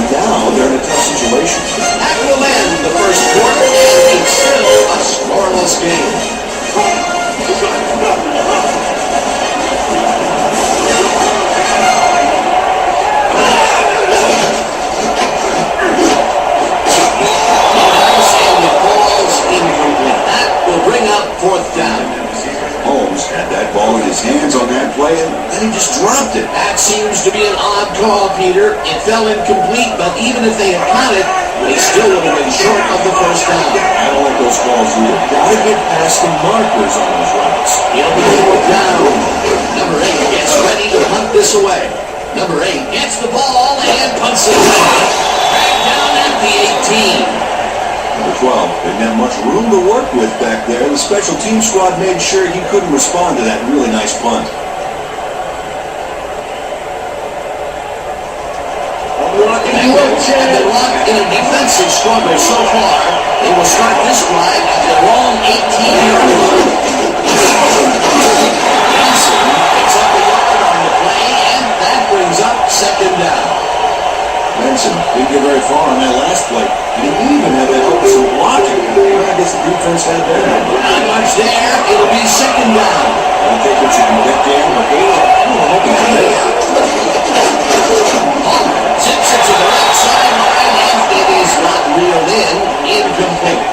and now they're in a tough situation. That will end the first quarter, and it's still a scoreless game. Fourth down. Holmes had that ball in his hands on that play, and then he just dropped it. That seems to be an odd call, Peter. It fell incomplete, but even if they had caught it, they still would have been short of the first down. I don't like those calls either. Gotta get past the markers on those routes. He'll be fourth down. Number 8 gets ready to punt this away. Number 8 gets the ball and punts it away. Back down at the 18. Number 12 didn't have much room to work with back there. The special team squad made sure he couldn't respond to that really nice punt. Bengals have been locked in a defensive struggle so far. They will start this drive at their own 18-yard line. Mason picks up the yard on the play, and that brings up second down. Benson didn't get very far on that last play. He even had that opposite blocking. I guess the defense had that. Not much there. It'll be second down. I think it should be that down, but Zips it to the right sideline, and it is not reeled in. Incomplete.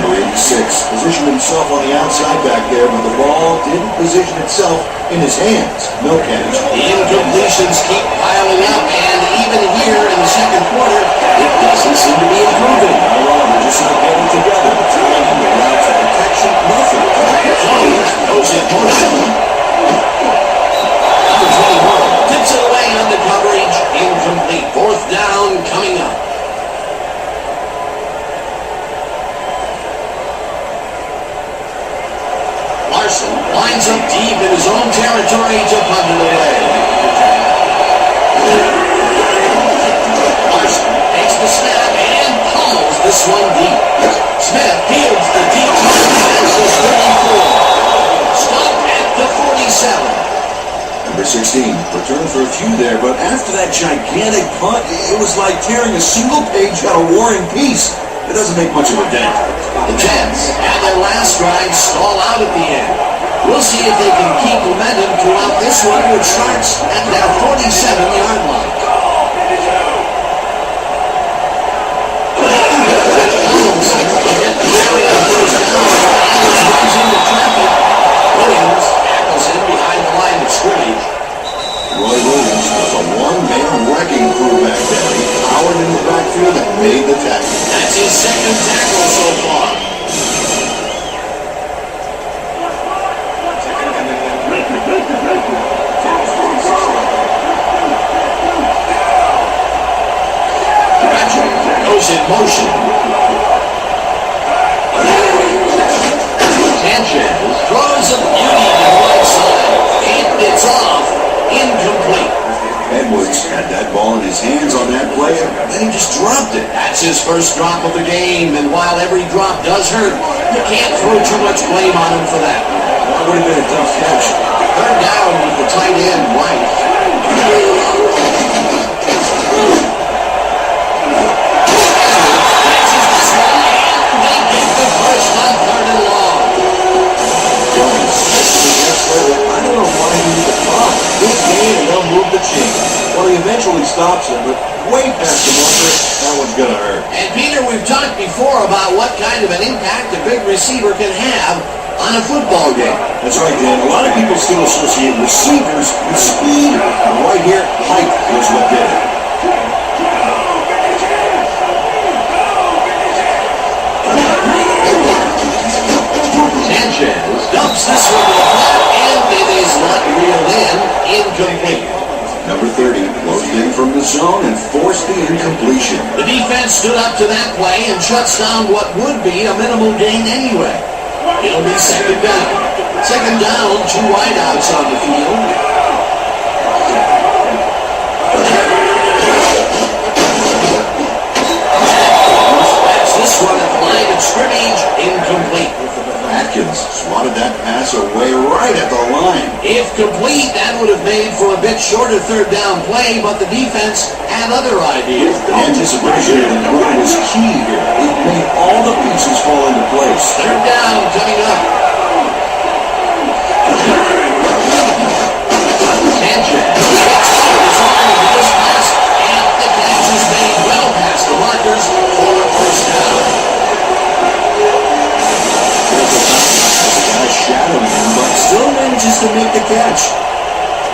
Number 86 positioned himself on the outside back there, but the ball didn't position itself in his hands. No catch. The incompletions keep piling up, and even here in the second quarter, it doesn't seem to be improving. Not wrong, they're just not getting together. Trying the route for protection, nothing. Jones goes in motion. Number 21 tips it away on the coverage. Incomplete. Fourth down coming up. Larson lines up deep in his own territory to punt it away. Larson takes the snap and pulls this one deep. Smith fields the deep punt as the 34. Stopped at the 47. Number 16 returned for a few there, but after that gigantic punt, it was like tearing a single page out of War and Peace. It doesn't make much of a dent. The Jets had their last drive stall out at the end. We'll see if they can keep momentum throughout this one, which starts at their 47-yard line. Williams tackles him behind the line of scrimmage. Roy Williams was a one-man wrecking crew back there. He powered in the backfield and made the tackle. That's his second tackle so far. Goes in motion. Sanchez throws a beauty to the right side, and it's off. Incomplete. Edwards had that ball in his hands on that play, and then he just dropped it. That's his first drop of the game, and while every drop does hurt, you can't throw too much blame on him for that. That would have been a tough catch. Third down with the tight end, White. I don't know why he needed to pop. Good game, and they'll move the chain. Well, he eventually stops him, but way past the marker, that one's going to hurt. And Peter, we've talked before about what kind of an impact a big receiver can have on a football game. That's right, Dan. A lot of people still associate receivers with speed. And right here, height was what did it. Sanchez dumps this one to the flat, and it is not reeled in. Incomplete. Number 30 closed in from the zone and forced the incompletion. The defense stood up to that play and shuts down what would be a minimal gain anyway. It'll be second down. Second down, 2 wideouts on the field. That's this one at the line of scrimmage. Incomplete. Atkins swatted that pass away right at the line. If If complete, that would have made for a bit shorter third down play, but the defense had other ideas. Anticipation and run was key here. It made all the pieces fall into place. Third down coming up. Sanchez takes over his arm into this pass, and the catch is made well past the markers for a first down. Shadowing him, but still manages to make the catch.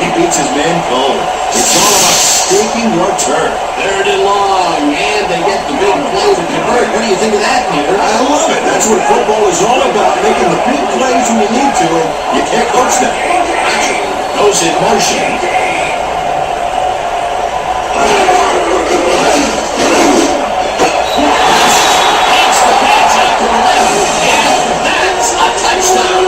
He beats his man cold. It's all about staking your turf. Third and long, and they get the big play to convert. What do you think of that, Peter? I love it. That's what football is all about, making the big plays when you need to, and you can't coach that. Actually, goes in motion. Takes the pass out to the left, and that's a touchdown.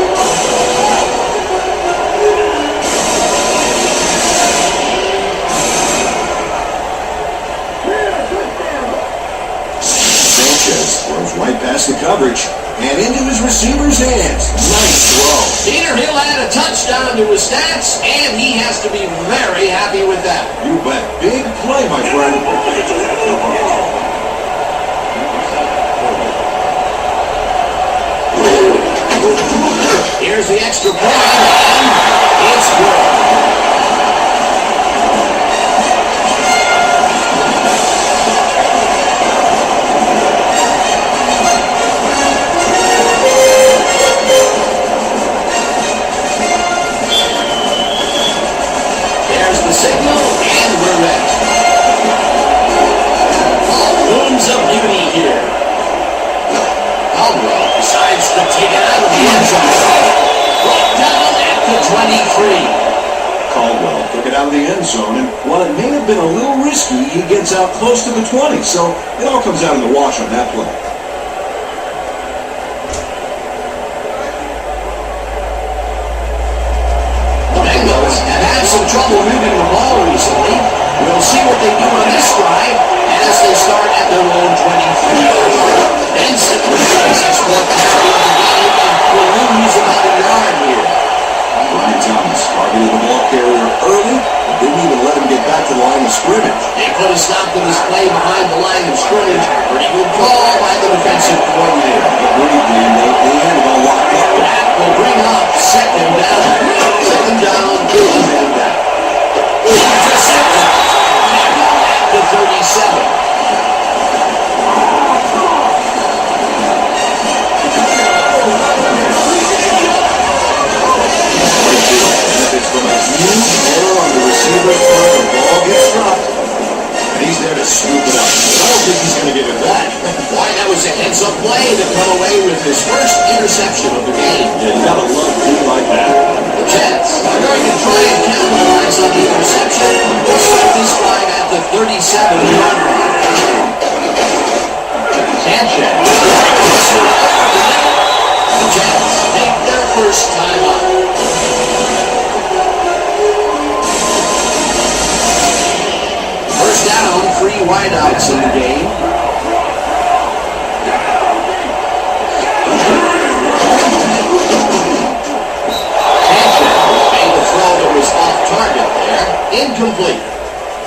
Sanchez throws right past the coverage and into his receiver's hands. Nice throw. Peter, he'll add a touchdown to his stats, and he has to be very happy with that. You bet. Big play, my friend. Here's the extra point, and it's good. There's the signal, and we're ready. Ball booms up liberty here. Caldwell decides to take it out of the end zone. Brought down at the 23. Caldwell took it out of the end zone, and while it may have been a little risky, he gets out close to the 20, so it all comes out in the wash on that play. The Bengals have had some trouble moving the ball recently. We'll see what they do on this drive as they start at their own 23. Benson plays his fourth carry of the game and will lose about a yard here. Brian Thomas targeted the ball carrier early, but didn't even let him get back to the line of scrimmage. They put a stop to this play behind the line of scrimmage. Pretty good call by the defensive coordinator. Agreed, man. They had it all locked up. That will bring up second down. Second down, good man down. Intercepted. Tackled at the 37. Benefits from a huge error on the receiver's part. The ball gets dropped, and he's there to scoop it up. I don't think he's going to give it back. Why, that was a heads-up play to come away with his first interception of the game. Yeah, you gotta love being like that. The Jets are going to try and capitalize on the interception. They'll start this drive at the 37-yard line. Sanchez. The Jets take their first time out. First down, 3 wideouts in the game. Sanchez made the throw that was off target there. Incomplete.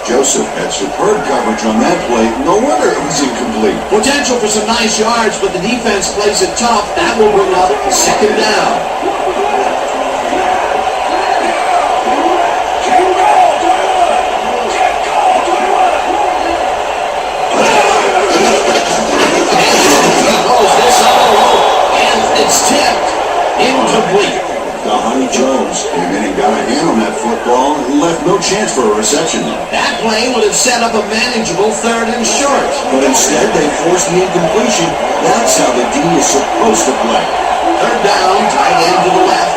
Joseph had superb coverage on that play. No wonder it was incomplete. Potential for some nice yards, but the defense plays it tough. That will bring up second down. It's tipped. Incomplete. Honey Jones came in and got a hand on that football and left no chance for a reception. That play would have set up a manageable third and short. But instead, they forced the incompletion. That's how the D is supposed to play. Third down, tight end to the left.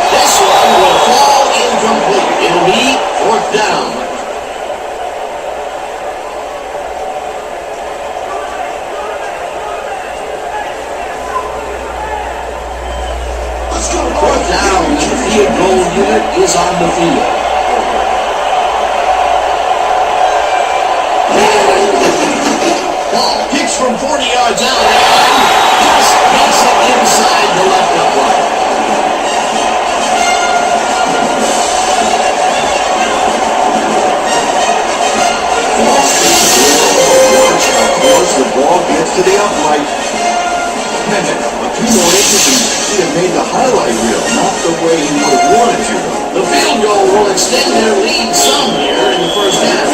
This one will fall incomplete. It'll be fourth down. Fourth down, and the field goal unit is on the field. Ball kicks from 40 yards out, and just makes once the ball gets to the upright. A few more inches and he'd have made the highlight reel, not the way he would have wanted to. The field goal will extend their lead some here in the first half.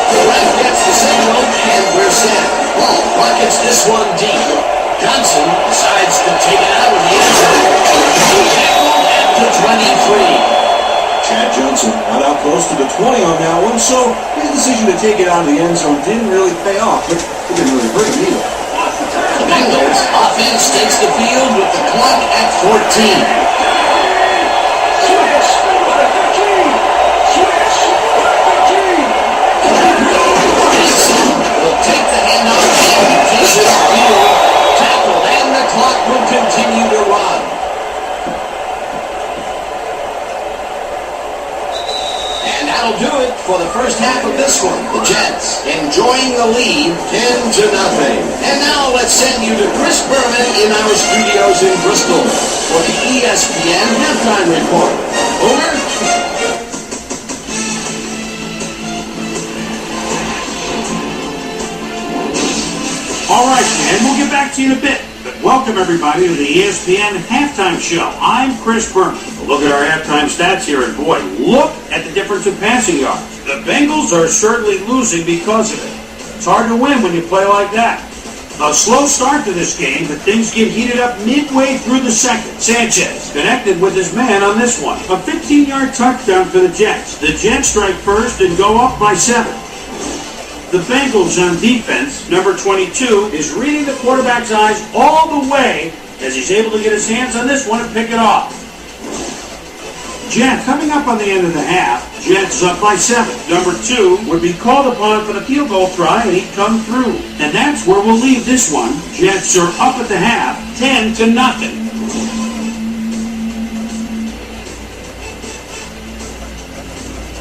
The ref gets the signal, and we're set. Ball rockets this one deep. Johnson decides to take it out of the end zone. Tackled at the 23. Chad Johnson got out close to the 20 on that one, so his decision to take it out of the end zone didn't really pay off, but it didn't really hurt him either. The Bengals offense takes the field with the clock at 14. Will take the handoff and takes it field. Tackled, and the clock will continue to run. And that'll do it for the first half of this one. The Jets enjoying the lead 10-0. And now let's send you to Chris Berman in our studios in Bristol for the ESPN halftime report. Over. All right, and we'll get back to you in a bit. But welcome, everybody, to the ESPN Halftime Show. I'm Chris Berman. Look at our halftime stats here, and boy, look at the difference in passing yards. The Bengals are certainly losing because of it. It's hard to win when you play like that. A slow start to this game, but things get heated up midway through the second. Sanchez connected with his man on this one. A 15-yard touchdown for the Jets. The Jets strike first and go up by 7. The Bengals on defense, number 22, is reading the quarterback's eyes all the way as he's able to get his hands on this one and pick it off. Jets coming up on the end of the half. Jets up by 7. Number 2 would be called upon for the field goal try, and he'd come through. And that's where we'll leave this one. Jets are up at the half, 10-0.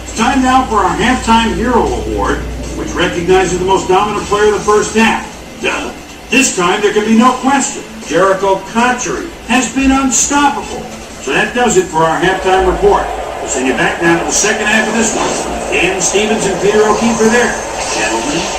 It's time now for our Halftime Hero Award, which recognizes the most dominant player of the first half. Duh. This time there can be no question. Jericho Conchery has been unstoppable. So that does it for our halftime report. We'll send you back now to the second half of this one. Dan Stevens and Peter O'Keefe are there. Gentlemen.